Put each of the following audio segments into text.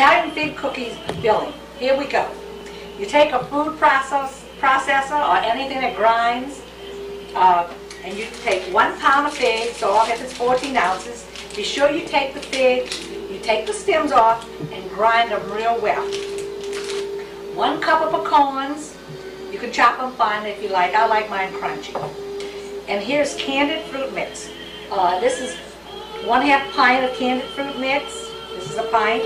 Italian fig cookies filling. Here we go. You take a food processor or anything that grinds, and you take 1 pound of figs, so all if it's 14 ounces. Be sure you take the figs, you take the stems off, and grind them real well. 1 cup of pecans. You can chop them fine if you like. I like mine crunchy. And here's candied fruit mix. This is 1/2 pint of candied fruit mix. This is a pint.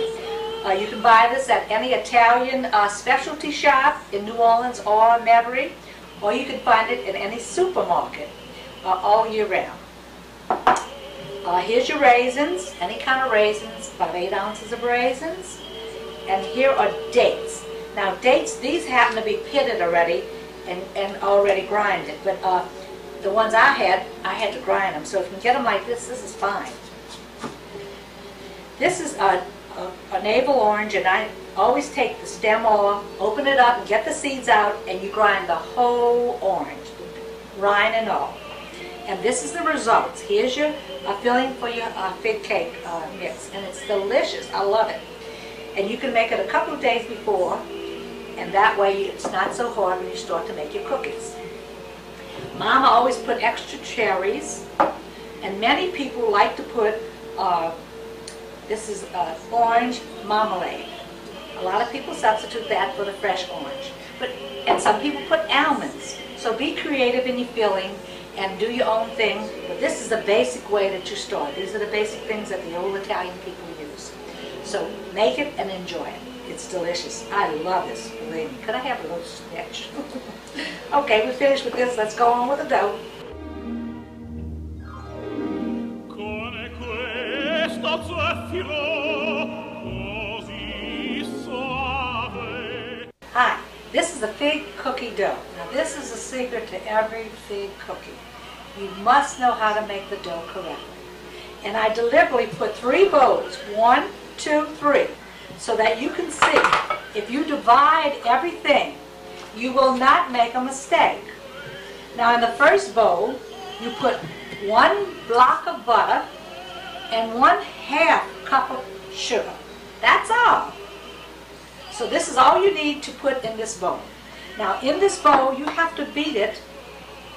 You can buy this at any Italian specialty shop in New Orleans or Metairie, or you can find it in any supermarket all year round. Here's your raisins, any kind of raisins, about 8 ounces of raisins. And here are dates. Now dates, these happen to be pitted already and already grinded, but the ones I had to grind them. So if you can get them like this is fine. This is a navel orange, and I always take the stem off, open it up, and get the seeds out, and you grind the whole orange, rind and all. And this is the results. Here's your filling for your fig cake mix, and it's delicious. I love it. And you can make it a couple of days before, and that way it's not so hard when you start to make your cookies. Mama always put extra cherries, and many people like to put, this is orange marmalade. A lot of people substitute that for the fresh orange. And some people put almonds. So be creative in your filling and do your own thing. But this is the basic way that you start. These are the basic things that the old Italian people use. So make it and enjoy it. It's delicious. I love this, believe me. Could I have a little snatch? Okay, we're finished with this. Let's go on with the dough. Hi, this is a fig cookie dough. Now this is a secret to every fig cookie. You must know how to make the dough correctly. And I deliberately put 3 bowls, 1, 2, 3, so that you can see if you divide everything, you will not make a mistake. Now in the first bowl, you put 1 block of butter and 1/2 cup of sugar. That's all. So this is all you need to put in this bowl. Now in this bowl, you have to beat it.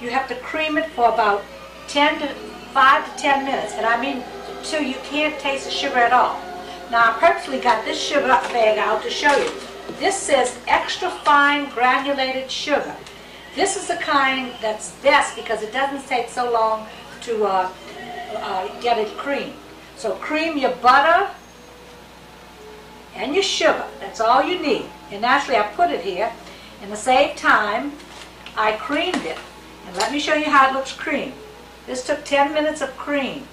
You have to cream it for about 5 to 10 minutes. And I mean, till you can't taste the sugar at all. Now I purposely got this sugar bag out to show you. This says extra fine granulated sugar. This is the kind that's best because it doesn't take so long to get it creamed. So cream your butter and your sugar. That's all you need. And naturally I put it here. And to save time, I creamed it. And let me show you how it looks creamed. This took 10 minutes of cream.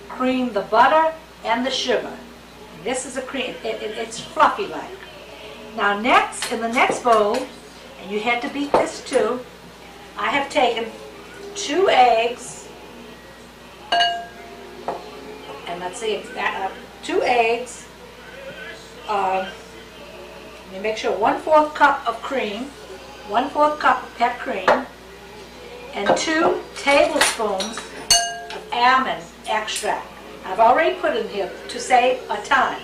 Cream the butter and the sugar. And this is a cream. It's fluffy like. Now next, in the next bowl, and you had to beat this too, I have taken 2 eggs, and let's see, 2 eggs, let me make sure, 1/4 cup of cream, 1/4 cup of pet cream, and 2 tablespoons of almond extract. I've already put in here to save a time.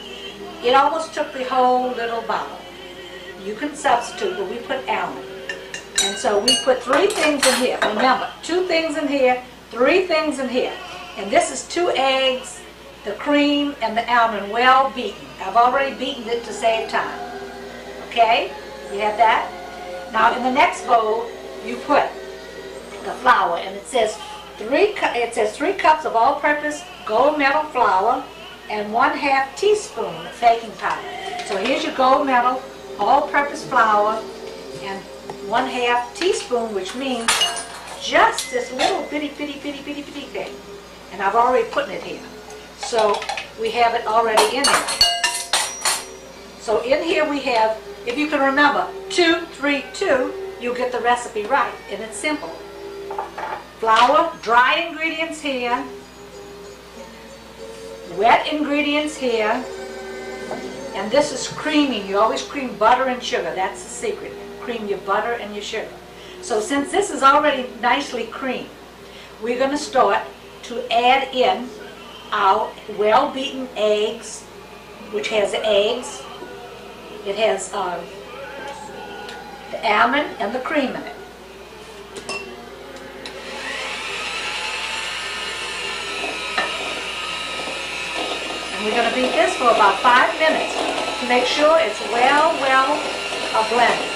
It almost took the whole little bottle. You can substitute, but we put almond. And so we put 3 things in here. Remember, 2 things in here, 3 things in here. And this is 2 eggs, the cream, and the almond well beaten. I've already beaten it to save time. Okay? You have that? Now in the next bowl, you put the flour, and it says 3 cups of all-purpose gold medal flour and 1/2 teaspoon of baking powder. So here's your gold medal all-purpose flour and 1/2 teaspoon, which means just this little bitty thing. And I've already put it here. So we have it already in there. So in here we have, if you can remember, 2, 3, 2, you'll get the recipe right. And it's simple. Flour, dry ingredients here, wet ingredients here, and this is creaming. You always cream butter and sugar. That's the secret. Cream your butter and your sugar. So since this is already nicely creamed, we're going to start to add in our well-beaten eggs, which has the eggs. It has the almond and the cream in it. And we're going to beat this for about 5 minutes to make sure it's well blended.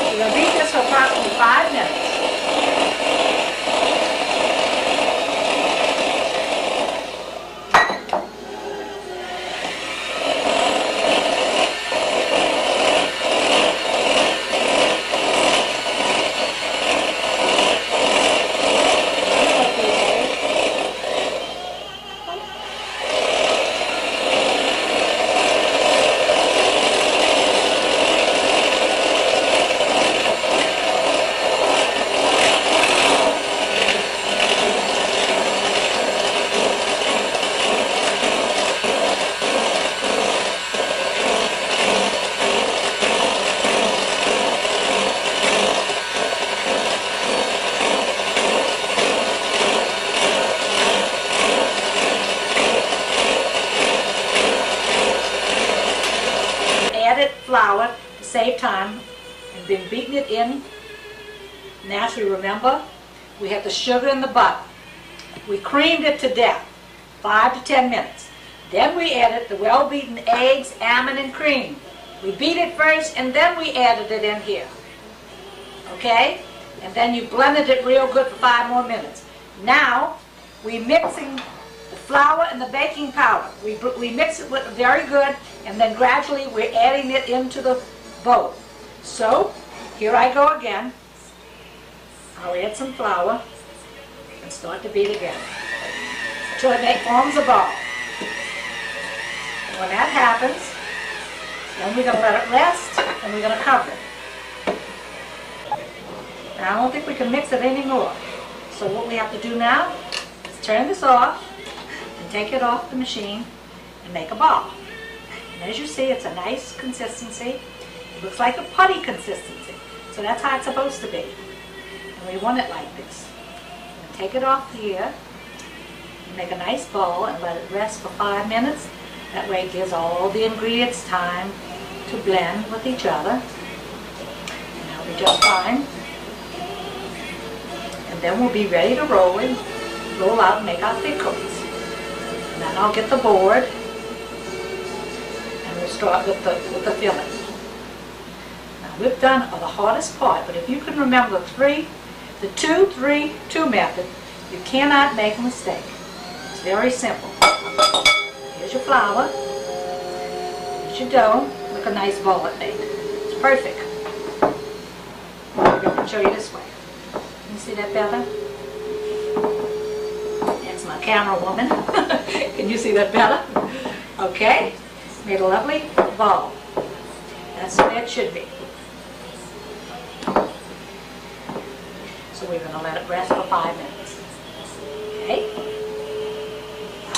We're going to beat this for approximately 5 minutes. Added flour to save time and been beating it in. Naturally, remember, we have the sugar and the butter. We creamed it to death, 5 to 10 minutes. Then we added the well-beaten eggs, almond, and cream. We beat it first, and then we added it in here. Okay? And then you blended it real good for 5 more minutes. Now, we're mixing the flour and the baking powder. We mix it with very good, and then gradually we're adding it into the bowl. So, here I go again. I'll add some flour and start to beat again until it forms a ball. And when that happens, then we're going to let it rest and we're going to cover it. Now I don't think we can mix it anymore. So what we have to do now is turn this off and take it off the machine and make a ball. And as you see, it's a nice consistency. It looks like a putty consistency. So that's how it's supposed to be. And we want it like this. Take it off here, and make a nice ball and let it rest for 5 minutes. That way it gives all the ingredients time to blend with each other. And that'll be just fine. And then we'll be ready to roll out and make our fig cookies. And then I'll get the board and we'll start with the filling. Now we've done the hardest part, but if you can remember the 2-3-2 method, you cannot make a mistake. It's very simple. Here's your flour. Here's your dough. Look a nice ball it made. It's perfect. I'm going to show you this way. Can you see that better? That's my camera woman. Can you see that better? Okay. Made a lovely ball. That's the way it should be. So we're going to let it rest for 5 minutes. Okay?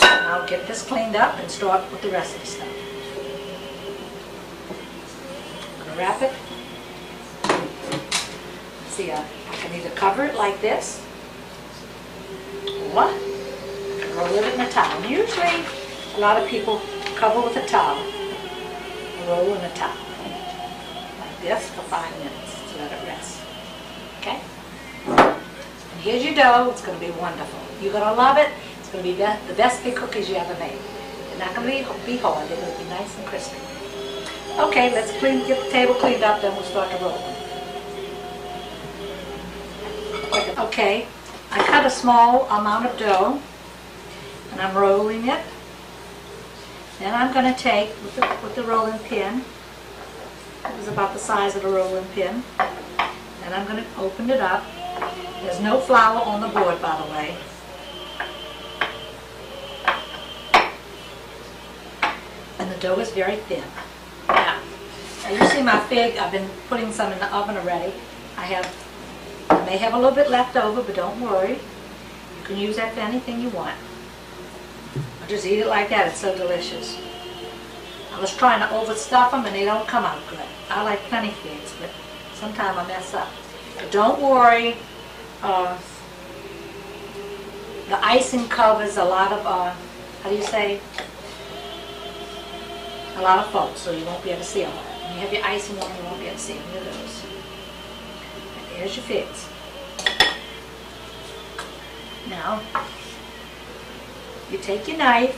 Now get this cleaned up and start with the rest of the stuff. I'm going to wrap it. See, I can either cover it like this, or I can roll it in a towel. Usually, a lot of people cover with a towel, and roll in a towel, like this for 5 minutes to let it rest. Okay? And here's your dough. It's going to be wonderful. You're going to love it. It's going to be the best big cookies you ever made. They're not going to be hard. They're going to be nice and crispy. Okay, let's get the table cleaned up, then we'll start to roll. Okay, I cut a small amount of dough, and I'm rolling it. Then I'm going to take, with the rolling pin, it was about the size of the rolling pin, and I'm going to open it up. There's no flour on the board, by the way. And the dough is very thin. Now you see my fig, I've been putting some in the oven already. I may have a little bit left over, but don't worry. You can use that for anything you want. Or just eat it like that, it's so delicious. I was trying to overstuff them and they don't come out good. I like plenty figs, but sometimes I mess up. But don't worry. The icing covers a lot of, how do you say? A lot of folks, so you won't be able to see all that. When you have your icing on, you won't be able to see any of those. And there's your figs. Now, you take your knife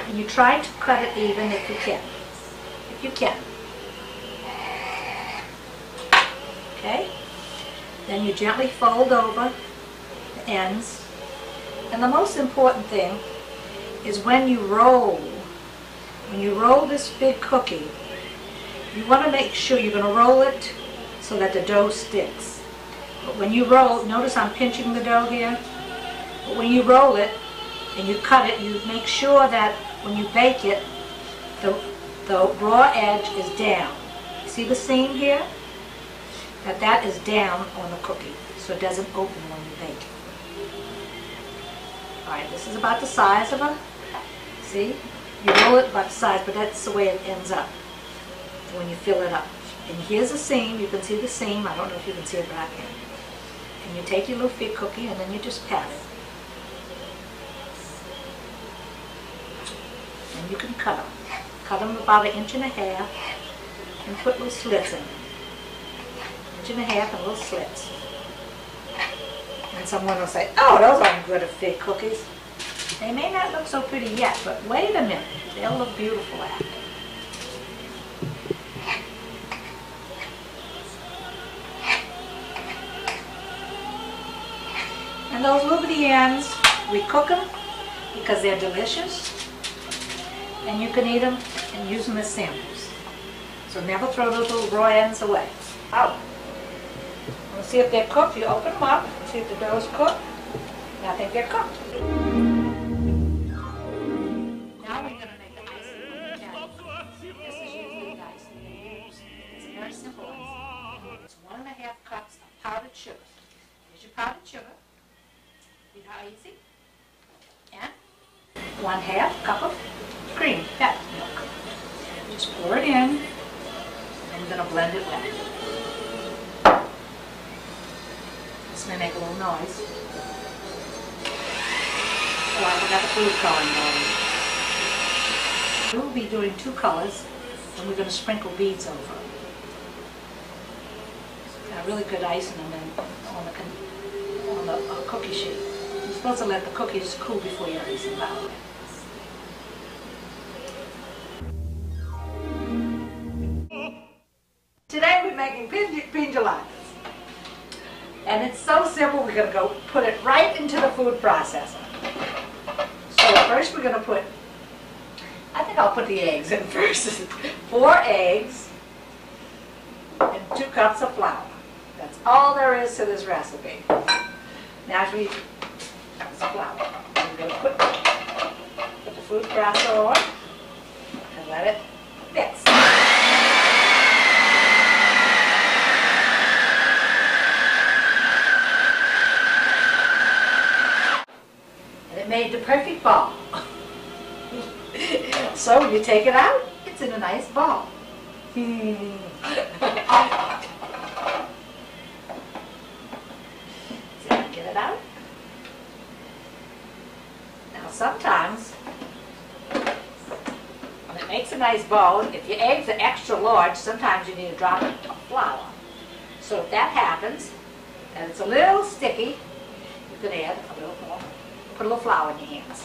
and you try to cut it even if you can. If you can. Okay? Then you gently fold over the ends. And the most important thing is when you roll this big cookie, you want to make sure you're going to roll it so that the dough sticks. But when you roll, notice I'm pinching the dough here. But when you roll it and you cut it, you make sure that when you bake it, the raw edge is down. See the seam here? That is down on the cookie, so it doesn't open when you bake it. Alright, this is about the size of a, see? You roll it about the size, but that's the way it ends up when you fill it up. And here's a seam, you can see the seam, I don't know if you can see it back here. And you take your little fig cookie and then you just pat it. And you can cut them. Cut them about 1.5 inches and put little slits in them. 1.5 inches and little slits. And someone will say, oh, those aren't good at fig cookies. They may not look so pretty yet, but wait a minute. They'll look beautiful after. And those little bitty ends, we cook them because they're delicious. And you can eat them and use them as samples. So never throw those little raw ends away. Out. We'll see if they're cooked. You open them up, see if the dough's cooked. And I think they're cooked. Now we're going to make the icing. This is usually the icing they use. It's a very simple icing. It's 1.5 cups of powdered sugar. Here's your powdered sugar. See how easy? And 1/2 cup of cream, fat milk. Just pour it in, and then we're going to blend it wet. This may make a little noise. Oh, I forgot the food coloring. We'll be doing 2 colors, and we're going to sprinkle beads over. Got really good icing on the cookie sheet. You're supposed to let the cookies cool before you release them out. Today we're making pinjaladas. And it's so simple, we're going to go put it right into the food processor. So first we're going to put, I think I'll put the eggs in first. 4 eggs and 2 cups of flour. That's all there is to this recipe. Now as we, that's flour. We're going to put the food processor on and let it mix. Made the perfect ball. So you take it out, it's in a nice ball. See how I get it out? Now sometimes, when it makes a nice ball, if your eggs are extra large, sometimes you need a drop of flour. So if that happens, and it's a little sticky, you can add a little more. Put a little flour in your hands.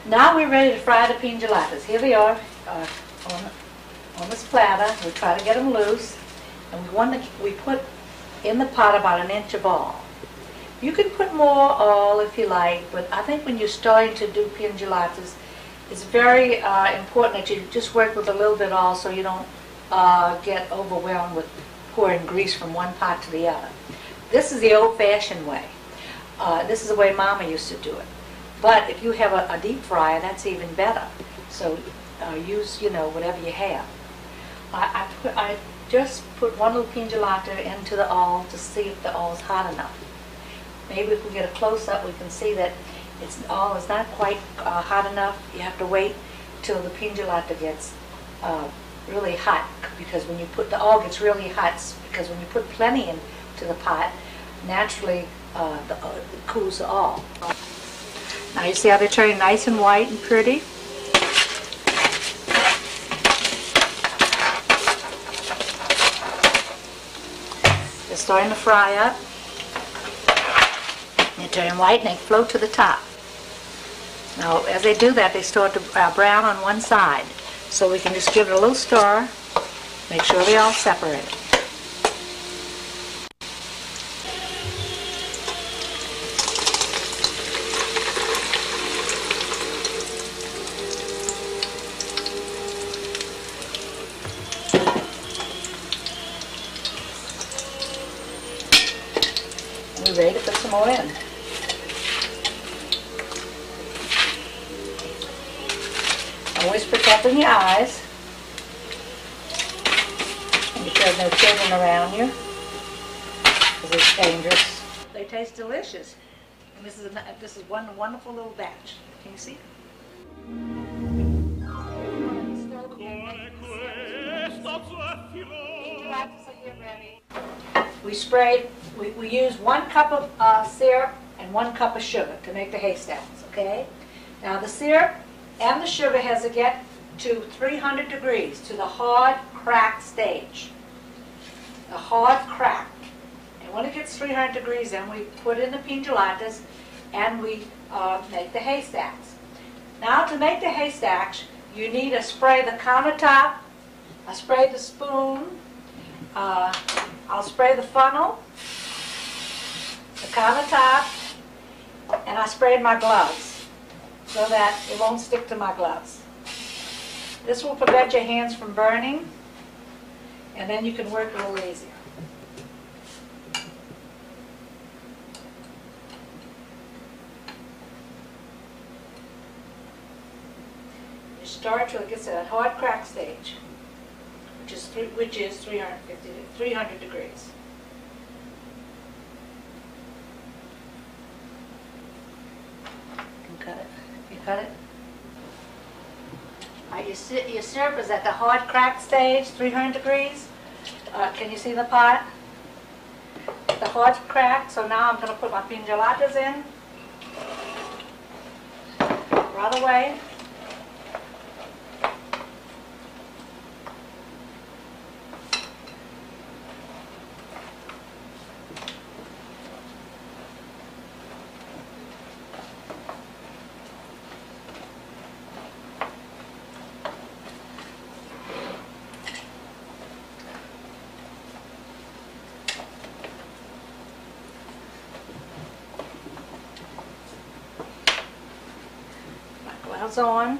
Now we're ready to fry the pinjaladas. Here they are on this platter. We try to get them loose, and we put in the pot about 1 inch of oil. You can put more oil if you like, but I think when you're starting to do pinjaladas, it's very important that you just work with a little bit of oil so you don't get overwhelmed with pouring grease from one pot to the other. This is the old-fashioned way. This is the way Mama used to do it. But if you have a deep fryer, that's even better. So use, whatever you have. I just put one little pin gelato into the oil to see if the oil is hot enough. Maybe if we get a close-up, we can see that the oil is not quite hot enough. You have to wait till the pin gelato gets really hot, because when you put the oil gets really hot, because when you put plenty into the pot, naturally it cools the oil. Now you see how they turn nice and white and pretty? They're starting to fry up. They turn white and they float to the top. Now as they do that, they start to brown on one side. So we can just give it a little stir, make sure they all separate. And we're ready to put some more in. Always protecting your eyes. And make sure there's no children around you, because it's dangerous. They taste delicious. And this is one wonderful little batch. Can you see? We use 1 cup of syrup and 1 cup of sugar to make the haystacks, okay? Now the syrup and the sugar has to get to 300 degrees, to the hard crack stage. The hard crack. And when it gets 300 degrees, then we put in the pin gelatas and we make the haystacks. Now to make the haystacks, you need to spray the countertop, I spray the spoon, I'll spray the funnel, the countertop, and I sprayed my gloves so that it won't stick to my gloves. This will prevent your hands from burning, and then you can work a little easier. You start till it gets to that hard crack stage, which is 300 degrees. You can cut it. You cut it. Your syrup is at the hard crack stage, 300 degrees. Can you see the pot? The hard crack. So now I'm going to put my pin gelatas in right away. Gloves on.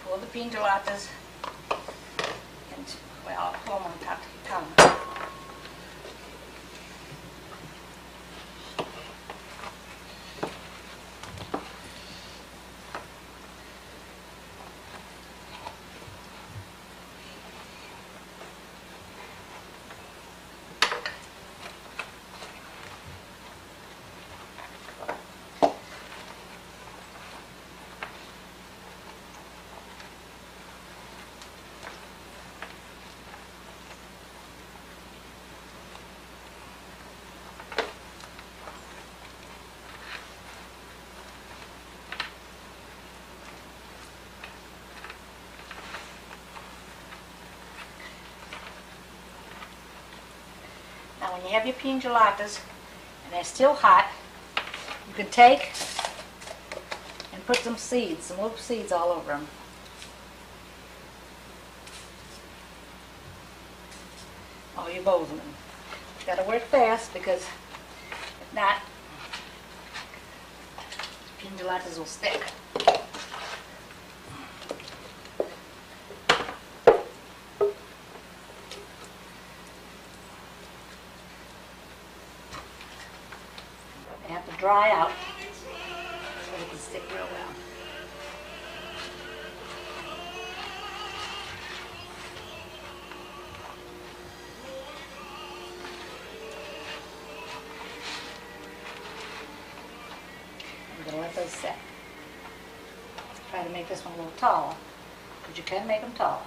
Pour the pin gelatas and, well, I'll pour them on top of the counter. Now when you have your pin gelatas and they're still hot, you can take and put some seeds, some little seeds all over them. All your bowls of them. You gotta work fast, because if not, Pina gelatas will stick. They have to dry out so they can stick real well. I'm going to let those set. Try to make this one a little taller, because you can make them taller.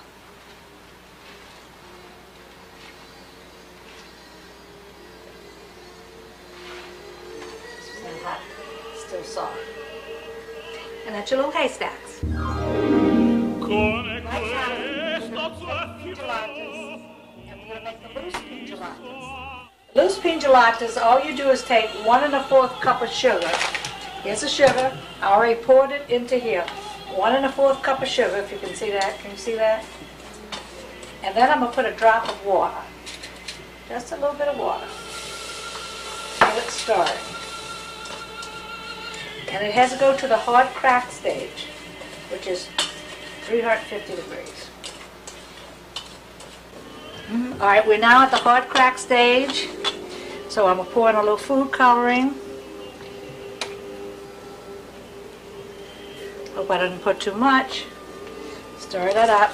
This is not hot, still soft. And that's your little haystacks. Right now, we're going to make gelatas, and we're going to make the loose pina gelatas. Loose pina gelatas, all you do is take 1 1/4 cup of sugar. Here's the sugar. I already poured it into here. 1 1/4 cup of sugar, if you can see that. Can you see that? And then I'm going to put a drop of water. Just a little bit of water. Get it started. And it has to go to the hard crack stage, which is 350 degrees. All right, we're now at the hard crack stage. So I'm going to pour in a little food coloring. Hope I didn't put too much. Stir that up.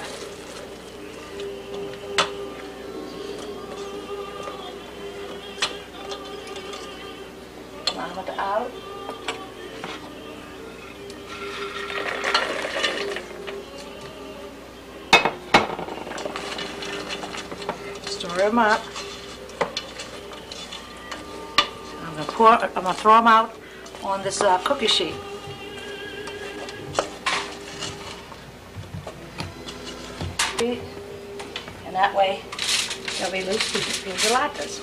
Mama it out. Stir them up. I'm gonna throw them out on this cookie sheet. And that way there'll be loose pina gelatas.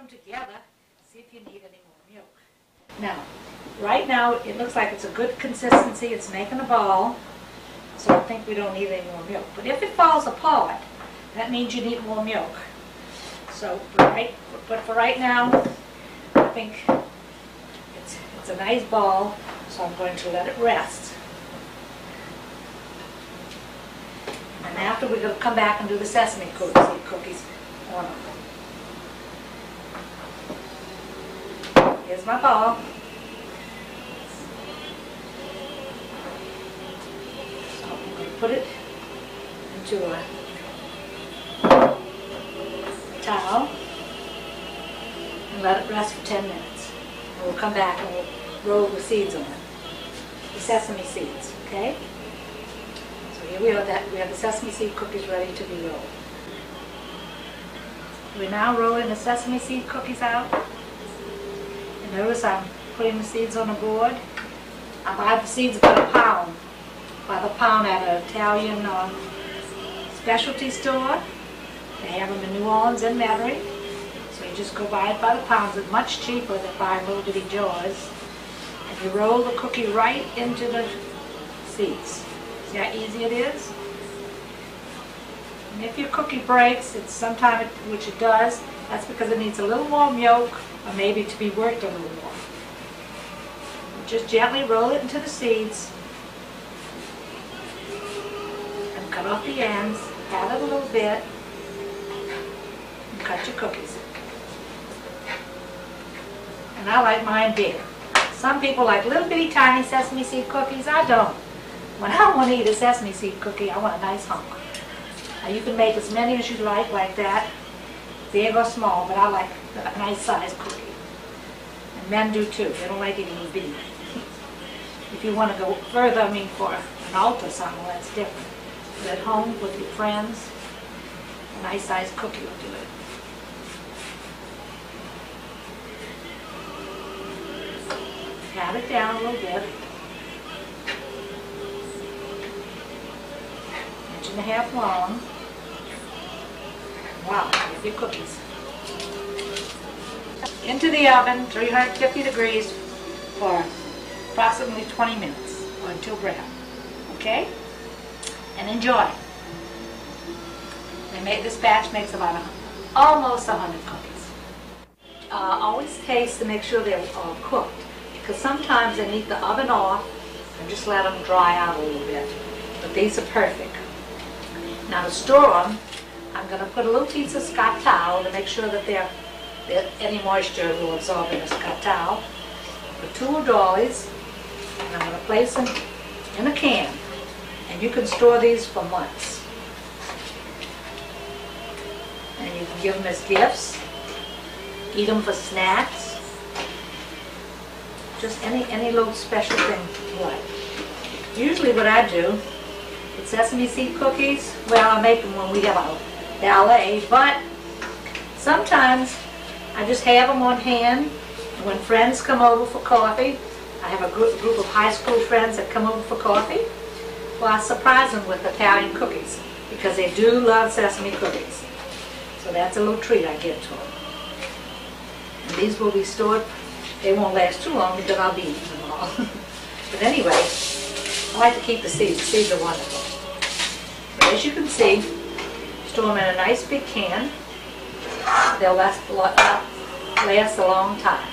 Together, see if you need any more milk. Now, right now it looks like it's a good consistency. It's making a ball, so I think we don't need any more milk. But if it falls apart, that means you need more milk. So, for right now, I think it's a nice ball, so I'm going to let it rest. And after we're going to come back and do the sesame cookies on them. Here's my ball. So I'm going to put it into a towel and let it rest for 10 minutes. And we'll come back and we'll roll the seeds on it. The sesame seeds, okay? So here we have the sesame seed cookies ready to be rolled. We're now rolling the sesame seed cookies out. Notice I'm putting the seeds on a board. I buy the seeds by the pound at an Italian specialty store. They have them in New Orleans and Metairie. So you just go buy it by the pounds. It's much cheaper than buying little bitty jars. And you roll the cookie right into the seeds. See how easy it is? And if your cookie breaks, which it does, that's because it needs a little more milk, or maybe to be worked a little more. Just gently roll it into the seeds and cut off the ends, add it a little bit, and cut your cookies. And I like mine big. Some people like little bitty tiny sesame seed cookies. I don't. When I want to eat a sesame seed cookie, I want a nice hunk. Now you can make as many as you like that. Big or small, but I like a nice sized cookie. And men do too. They don't like it itty bitty. If you want to go further, for an altar or something, well, that's different. But at home with your friends, a nice sized cookie will do it. Pat it down a little bit. 1.5 inches long. Wow, here's your cookies. into the oven, 350 degrees, for approximately 20 minutes or until brown. Okay? And enjoy. This batch makes about almost 100 cookies. Always taste to make sure they're cooked, because sometimes they need the oven off and just let them dry out a little bit. But these are perfect. Now to store them, I'm going to put a little piece of Scott towel to make sure that any moisture will absorb in the Scott towel. Put 2 dollies, and I'm going to place them in a can. And you can store these for months. And you can give them as gifts, eat them for snacks, just any little special thing you like. Usually what I do with sesame seed cookies, well, I make them when we have a ballet, but sometimes I just have them on hand. And when friends come over for coffee, I have a group of high school friends that come over for coffee, well, I surprise them with Italian cookies, because they do love sesame cookies. So that's a little treat I give to them. And these will be stored, they won't last too long because I'll be eating them all. But anyway, I like to keep the seeds. The seeds are wonderful. But as you can see, store them in a nice big can. They'll last a long time.